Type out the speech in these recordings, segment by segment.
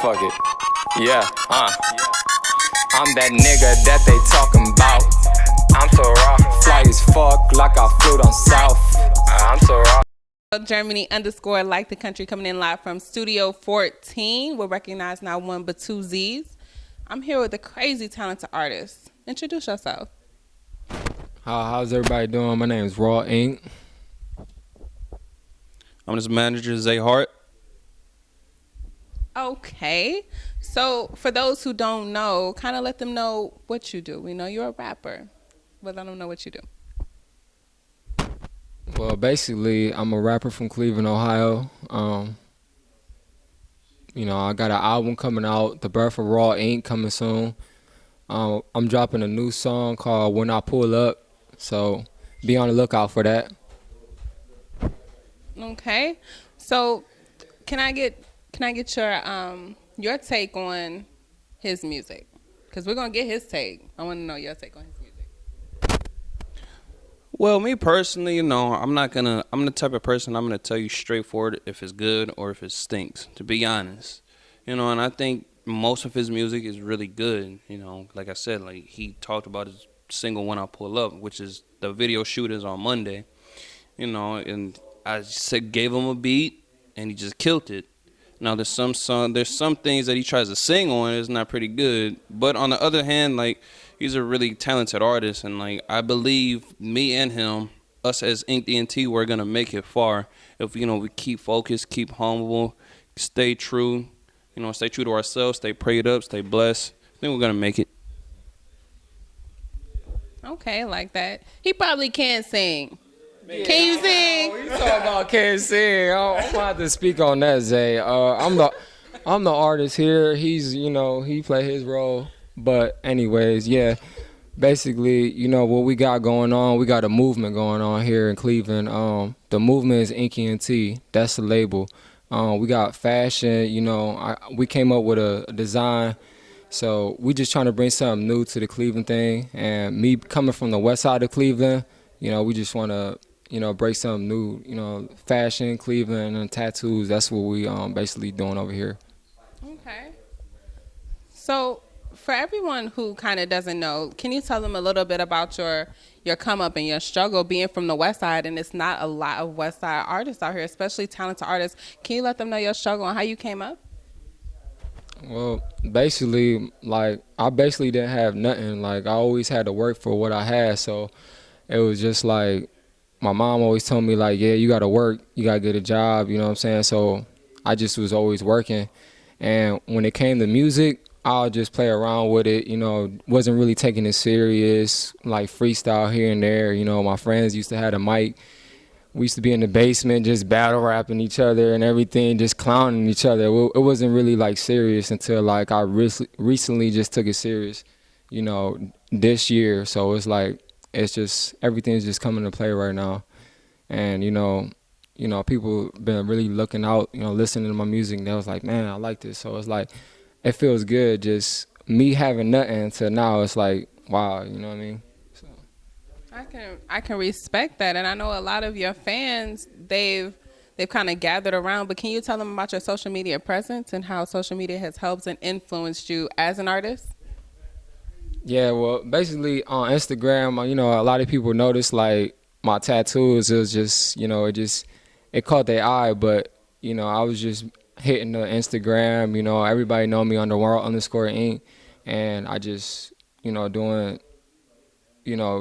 Fuck it. Yeah, I'm that nigga that they talking about. I'm so raw. Fly as fuck like I flew down south. I'm so raw. Germany _ like the country, coming in live from Studio 14. We'll recognize not one but two Z's. I'm here with a crazy talented artist. Introduce yourself. How's everybody doing? My name is Rawinked. I'm his manager, Zay Hart. Okay. So for those who don't know, kind of let them know what you do. We know you're a rapper, but let them know what you do. Well, basically, I'm a rapper from Cleveland, Ohio. I got an album coming out, The Birth of Rawinked, coming soon. I'm dropping a new song called When I Pull Up, so be on the lookout for that. Okay. So can I get your take on his music? Because we're gonna get his take. I want to know your take on his music. Well, me personally, I'm the type of person I'm gonna tell you straightforward if it's good or if it stinks, to be honest. And I think most of his music is really good. Like I said, like he talked about his single When I Pull Up, which is the video shoot is on Monday. And I gave him a beat and he just killed it. Now there's some things that he tries to sing on is not pretty good, but on the other hand, like he's a really talented artist, and like I believe me and him, us as Ink ENT, we're gonna make it far if we keep focused, keep humble, stay true, stay true to ourselves, stay prayed up, stay blessed. I think we're gonna make it. Okay, like that. He probably can't sing. Can you sing? You talking about can't sing? I'm gonna have to speak on that, Zay. I'm the artist here. He's he play his role. But anyways, yeah. Basically, what we got going on, we got a movement going on here in Cleveland. The movement is Ink ENT. That's the label. We got fashion. We came up with a design. So we just trying to bring something new to the Cleveland thing. And me coming from the west side of Cleveland, we just want to break something new, fashion, Cleveland, and tattoos. That's what we basically doing over here. Okay. So for everyone who kind of doesn't know, can you tell them a little bit about your come up and your struggle being from the west side? And it's not a lot of west side artists out here, especially talented artists. Can you let them know your struggle and how you came up? Well, basically, I didn't have nothing. I always had to work for what I had. So it was just like, my mom always told me, yeah, you got to work, you got to get a job, you know what I'm saying? So I just was always working. And when it came to music, I'll just play around with it, wasn't really taking it serious, like freestyle here and there. My friends used to have a mic. We used to be in the basement just battle rapping each other and everything, just clowning each other. It wasn't really serious until I recently just took it serious, this year. So it's just everything's just coming to play right now, and people been really looking out, listening to my music. And they was like, man, I like this. So it's it feels good. Just me having nothing to now, it's wow, you know what I mean? So I can respect that, and I know a lot of your fans they've kind of gathered around. But can you tell them about your social media presence and how social media has helped and influenced you as an artist? Yeah, well, basically on Instagram, a lot of people noticed my tattoos. It was just, it caught their eye. But I was just hitting the Instagram. Everybody know me under _Ink, and I just, doing,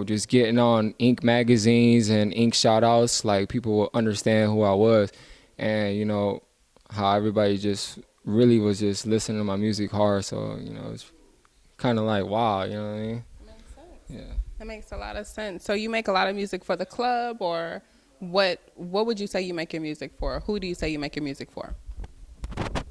just getting on Ink magazines and Ink shout outs. People will understand who I was, and how everybody just really was just listening to my music hard. So it's kind of wow, you know what I mean? Makes sense. Yeah. That makes a lot of sense. So you make a lot of music for the club, or what would you say you make your music for? Who do you say you make your music for?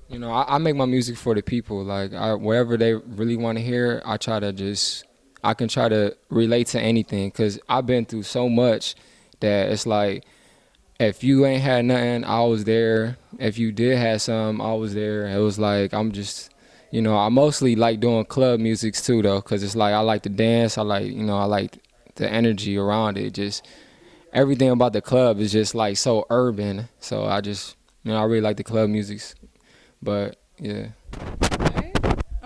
I make my music for the people. Wherever they really want to hear, I can try to relate to anything, because I've been through so much that it's if you ain't had nothing, I was there. If you did have some, I was there. It was I'm just, I mostly like doing club music too, though, because it's I like to dance. I like the energy around it. Just everything about the club is just so urban. So I just, I really like the club music. But yeah.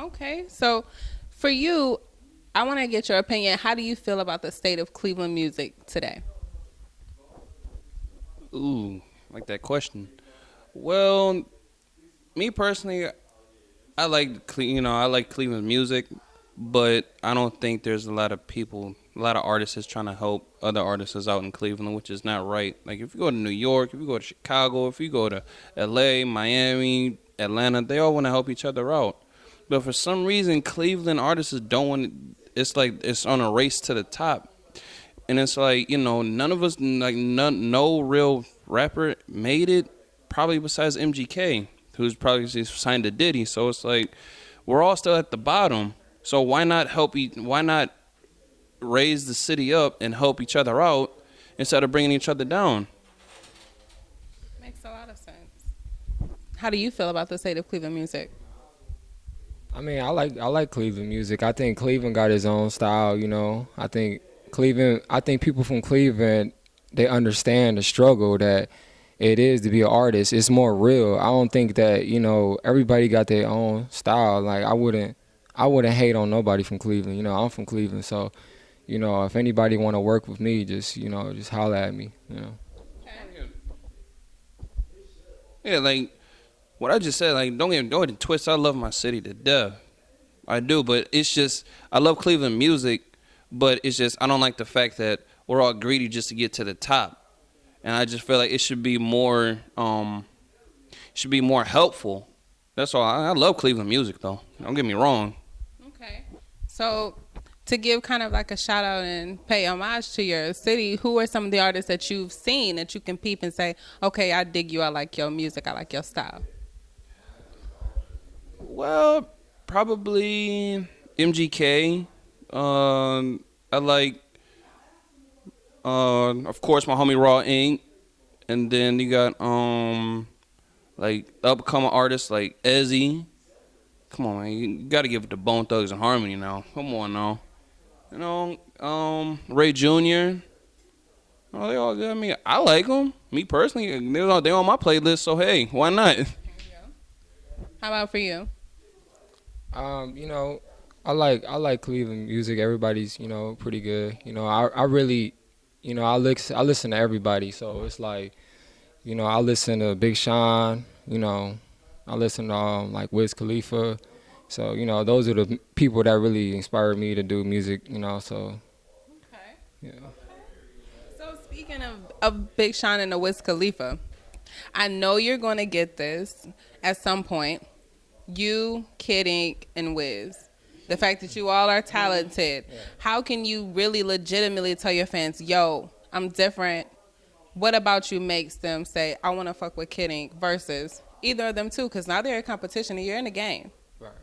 Okay, so for you, I want to get your opinion. How do you feel about the state of Cleveland music today? Ooh, like that question. Well, me personally, I like I like Cleveland music, but I don't think there's a lot of people, a lot of artists is trying to help other artists out in Cleveland, which is not right. Like if you go to New York, if you go to Chicago, if you go to L.A., Miami, Atlanta, they all want to help each other out. But for some reason, Cleveland artists don't want. It's like it's on a race to the top, and it's like none of us like no real rapper made it, probably besides MGK, who's probably just signed to Diddy. So it's like we're all still at the bottom. So why not why not raise the city up and help each other out instead of bringing each other down? Makes a lot of sense. How do you feel about the state of Cleveland music? I mean, I like Cleveland music. I think Cleveland got his own style, you know. I think people from Cleveland, they understand the struggle that it is to be an artist. It's more real. I don't think that, everybody got their own style. Like I wouldn't hate on nobody from Cleveland. I'm from Cleveland, so if anybody want to work with me, just holler at me. Yeah, like what I just said, like don't get it twist. I love my city to death. I do, but it's just I love Cleveland music, but it's just I don't like the fact that we're all greedy just to get to the top, and I just feel like it should be more helpful. That's all. I love Cleveland music though. Don't get me wrong. Okay. So to give kind of like a shout out and pay homage to your city, who are some of the artists that you've seen that you can peep and say, okay, I dig you, I like your music, I like your style? Well, probably MGK. I like, of course, my homie Rawinked, and then you got like upcoming artists like Ezzy. Come on, man, you got to give it to Bone Thugs and Harmony now. Come on now, Ray Jr. Oh, they all good. I mean, I like them. Me personally, they on my playlist. So hey, why not? How about for you? I like Cleveland music. Everybody's, pretty good. I really, I listen to everybody. So it's like, I listen to Big Sean, I listen to like Wiz Khalifa. So, those are the people that really inspired me to do music, so Okay. yeah. So speaking of Big Sean and the Wiz Khalifa, I know you're going to get this at some point. You, Kid Ink, and Wiz. The fact that you all are talented. Yeah. How can you really legitimately tell your fans, yo, I'm different? What about you makes them say, I want to fuck with Kid Ink versus either of them two? Because now they're in competition and you're in the game. Right.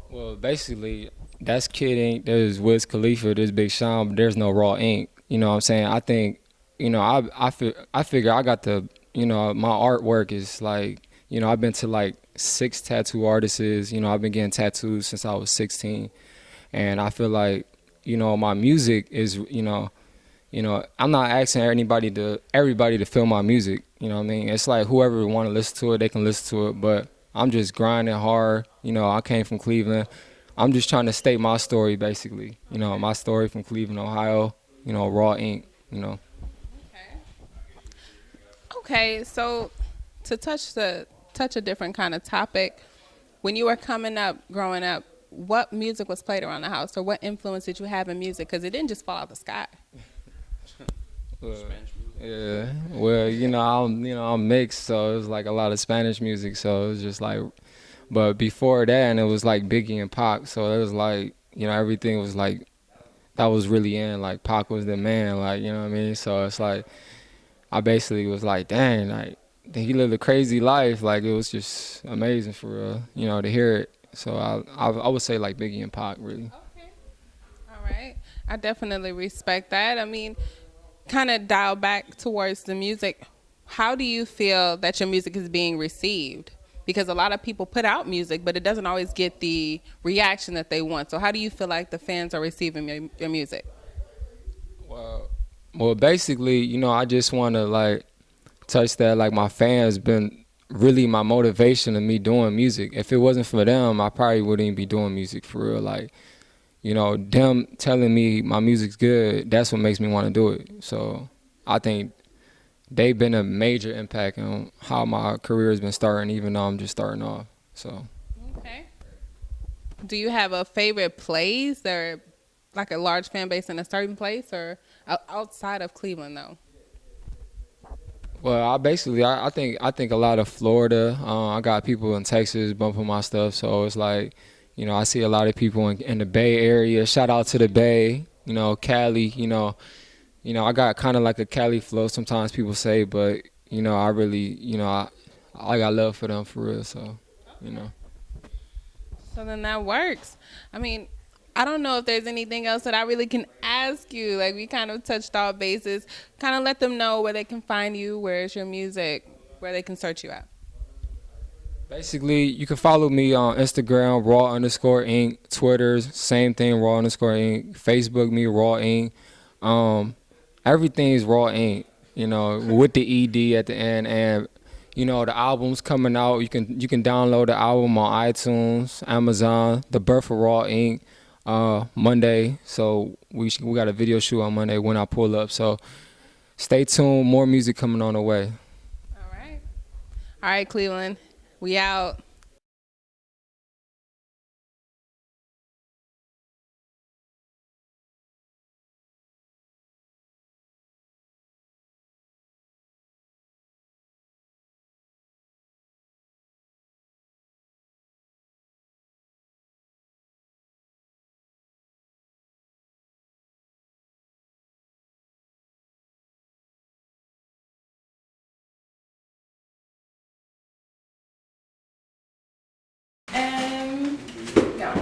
Well, basically, that's Kid Ink. There's Wiz Khalifa. There's Big Sean. But there's no Raw Ink. You know what I'm saying? I think, I figure I got the, my artwork is like, I've been to like 6 tattoo artists. I've been getting tattoos since I was 16. And I feel like, my music is, I'm not asking everybody to feel my music. You know what I mean? It's like whoever want to listen to it, they can listen to it. But I'm just grinding hard. I came from Cleveland. I'm just trying to state my story, basically. My story from Cleveland, Ohio, Raw Ink, Okay, so to touch a different kind of topic, when you were growing up, what music was played around the house, or what influence did you have in music? Because it didn't just fall out the sky. Yeah, well, I'm mixed, so it was like a lot of Spanish music, so it was just like, but before that, and it was like Biggie and Pac, so it was like, everything was like, that was really in, like Pac was the man, like, you know what I mean? So it's like, I basically was like, dang, like, he lived a crazy life, like, it was just amazing for real, to hear it. So I would say like Biggie and Pac, really. Okay, all right, I definitely respect that. I mean, kind of dial back towards the music. How do you feel that your music is being received? Because a lot of people put out music, but it doesn't always get the reaction that they want. So how do you feel like the fans are receiving your music? Well, basically, I just want to like touch that. Like my fans been really my motivation of me doing music. If it wasn't for them, I probably wouldn't even be doing music for real. Like, you know, them telling me my music's good, that's what makes me want to do it. So I think they've been a major impact on how my career has been starting, even though I'm just starting off. So. Okay. Do you have a favorite place or like a large fan base in a certain place or outside of Cleveland though? Well, I think a lot of Florida. I got people in Texas bumping my stuff, so it's like, you know, I see a lot of people in the Bay Area. Shout out to the Bay, you know, Cali. I got kind of like a Cali flow. Sometimes people say, but you know, I really, I got love for them for real. So, you know. So then that works. I mean, I don't know if there's anything else that I really can ask you. Like we kind of touched all bases. Kind of let them know where they can find you, where's your music, where they can search you at. Basically, you can follow me on Instagram, raw_ink, Twitter's, same thing, raw_ink, Facebook me, raw ink. Everything's raw ink, you know, with the ED at the end. And, you know, the album's coming out. You can download the album on iTunes, Amazon, The Birth of Raw Ink, Monday. So we got a video shoot on Monday when I pull up. So stay tuned. More music coming on the way. All right. All right, Cleveland. We out. And go.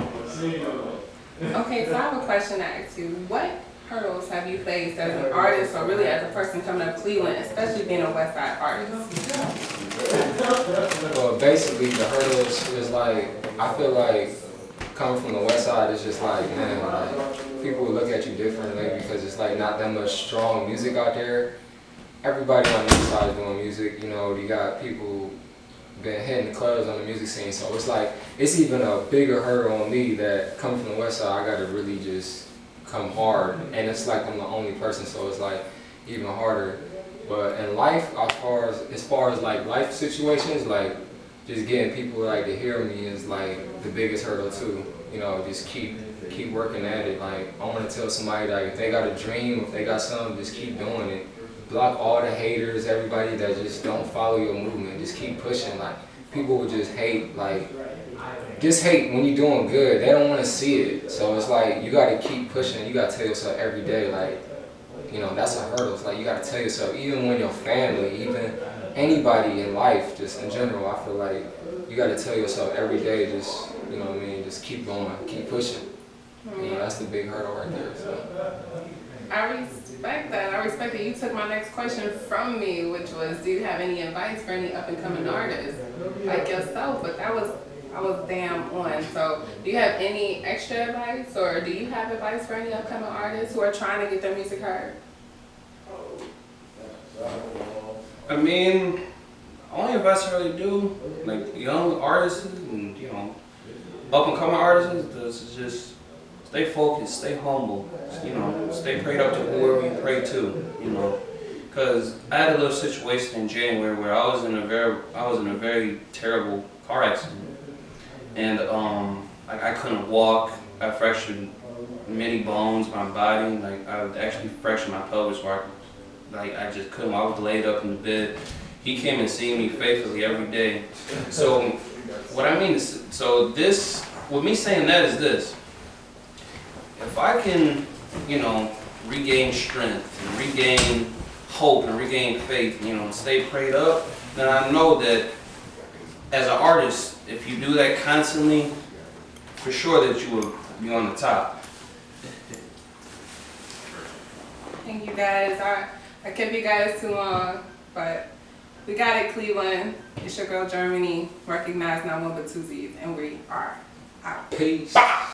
Okay, so I have a question to ask you. What hurdles have you faced as an artist or really as a person coming up Cleveland, especially being a West Side artist? Well, basically, the hurdles is like, I feel like coming from the West Side is just like, man, like, people look at you differently because it's like not that much strong music out there. Everybody on the East Side is doing music, you know, you got people been hitting the clubs on the music scene, so it's like, it's even a bigger hurdle on me that coming from the West Side, I gotta really just come hard, and it's like I'm the only person, so it's like even harder. But in life, as far as like life situations, like just getting people like to hear me is like the biggest hurdle too. You know, just keep working at it. Like I want to tell somebody like if they got a dream, if they got something, just keep doing it. Block all the haters, everybody that just don't follow your movement. Just keep pushing. Like people would just hate, like just hate when you're doing good. They don't want to see it. So it's like you got to keep pushing. You got to tell yourself every day, like, you know, that's a hurdle. It's like you got to tell yourself, even when your family, even anybody in life, just in general, I feel like you got to tell yourself every day, just, you know what I mean, just keep going, keep pushing. You know, that's the big hurdle right there. So. I respect that. I respect that you took my next question from me, which was, do you have any advice for any up-and-coming artists like yourself? But I was damn on. So do you have any extra advice, or do you have advice for any upcoming artists who are trying to get their music heard? I mean, only advice I really do, like young artists and, you know, up-and-coming artists, is just stay focused, stay humble, you know, stay prayed up to whoever you pray to, you know. Because I had a little situation in January where I was in a very terrible car accident, and like I couldn't walk. I fractured many bones in my body. Like I actually fractured my pelvis where I just couldn't. I was laid up in the bed. He came and seen me faithfully every day. So what I mean is, with me saying that is this. If I can, you know, regain strength and regain hope and regain faith, you know, and stay prayed up, then I know that as an artist, if you do that constantly, for sure that you will be on the top. Thank you guys. I kept you guys too long, but we got it, Cleveland. It's your girl Germany. Recognize not one but two Z's, and we are out. Peace.